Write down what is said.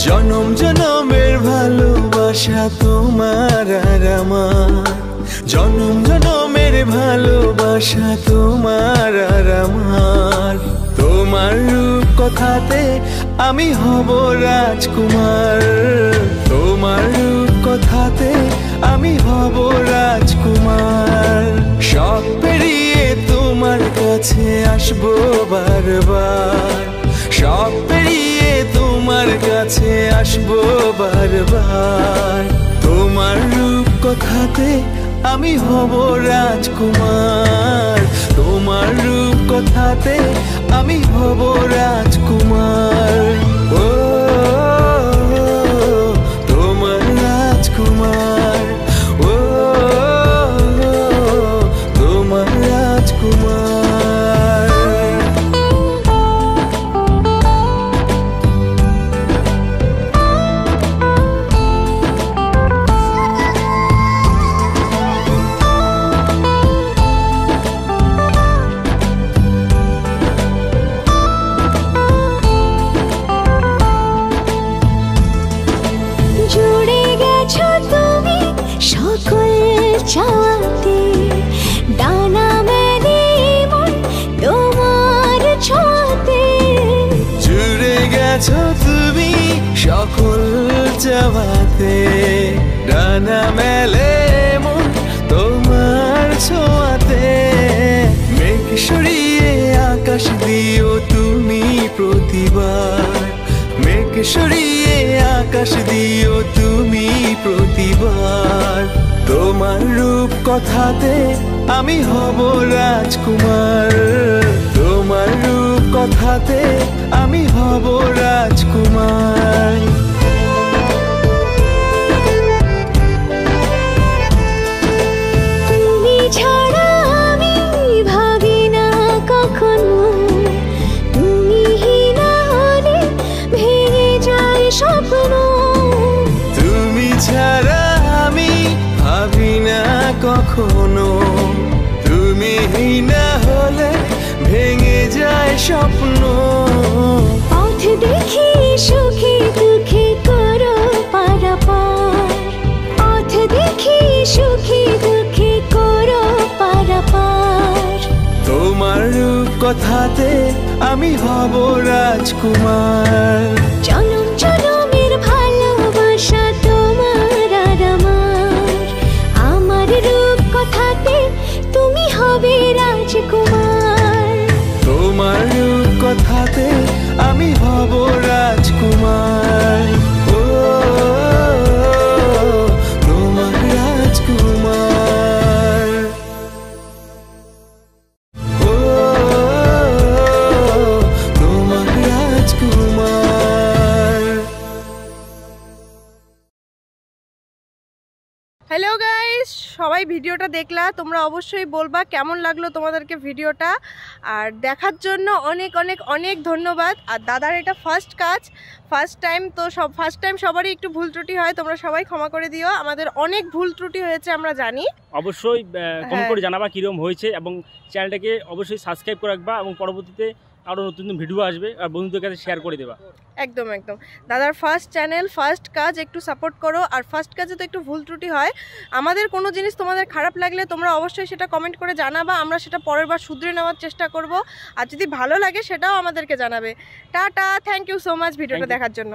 জনম জনমের ভালোবাসা তোমার আর আমার, জনম জনমের ভালোবাসা তোমার আর আমার। তোমার রূপ কথাতে আমি হব রাজকুমার, তোমার রূপ কথাতে আমি হব রাজকুমার। সব পেরিয়ে তোমার কাছে আসবো বারবার, সব পেরিয়ে তোমার কাছে আসবো বারবার। তোমার রূপ কথাতে আমি হব রাজকুমার, তোমার রূপ কথাতে আমি হব রাজকুমার। ও তোমার রাজকুমার, ও তোমার রাজকুমার। চাওয়াতে ডানা মেলে মন তোমার ছোঁয়াতে, জুড়ে গেছো তুমি সকল চাওয়াতে, ডানা মেলে মন তোমার ছোঁয়াতে। মেঘ সরিয়ে আকাশ দিও তুমি প্রতিবার, মেঘ সরিয়ে আকাশ দিও তুমি প্রতিবার। তোমার রূপ কথাতে আমি হব রাজকুমার, তোমার রূপ কথাতে আমি হব রাজকুমার। তুমি ছাড়া আমি ভাবি না কখনো, তুমি না হলে ভেঙে যায় স্বপ্ন। তুমি ছাড়া আমি ভাবি না কখনো, তুমি না হলে ভেঙে যায় স্বপ্ন। পথ দেখি সুখে দুঃখে করো পারাপার, পথ দেখি সুখে দুঃখে করো পারাপার। তোমার রূপ কথাতে আমি হব রাজকুমার, জনম জনমের ভালোবাসা তোমার আর আমার। আমার রূপ কথাতে তুমি হবে রাজকুমার, তোমার রূপ কথাতে আমি হব রাজকুমার। ও তোমার রাজকুমার, ও তোমার রাজকুমার। হ্যালো গাইস, সবাই ভিডিওটা দেখলা, তোমরা অবশ্যই বলবা কেমন লাগলো তোমাদেরকে ভিডিওটা। আর দেখার জন্য অনেক অনেক অনেক ধন্যবাদ। আর দাদার এটা ফার্স্ট কাজ, ফার্স্ট টাইম, তো ফার্স্ট টাইম সবারই একটু ভুল ত্রুটি হয়, তোমরা সবাই ক্ষমা করে দিও। আমাদের অনেক ভুল ত্রুটি হয়েছে আমরা জানি, অবশ্যই কমেন্ট করে জানাবা কীরকম হয়েছে, এবং চ্যানেলটাকে অবশ্যই সাবস্ক্রাইব করে রাখবা, এবং পরবর্তীতে আরও নতুন নতুন ভিডিও আসবে আর বন্ধুদের কাছে শেয়ার করে দেবা। একদম একদম। দাদার ফার্স্ট চ্যানেল, ফার্স্ট কাজ, একটু সাপোর্ট করো। আর ফার্স্ট কাজে তো একটু ভুল ত্রুটি হয়, আমাদের কোনো জিনিস তোমাদের খারাপ লাগলে তোমরা অবশ্যই সেটা কমেন্ট করে জানাবা, আমরা সেটা পরের বার শুধরে নেওয়ার চেষ্টা করব। আর যদি ভালো লাগে সেটাও আমাদেরকে জানাবে। Tata, thank you so much ভিডিওটা দেখার জন্য।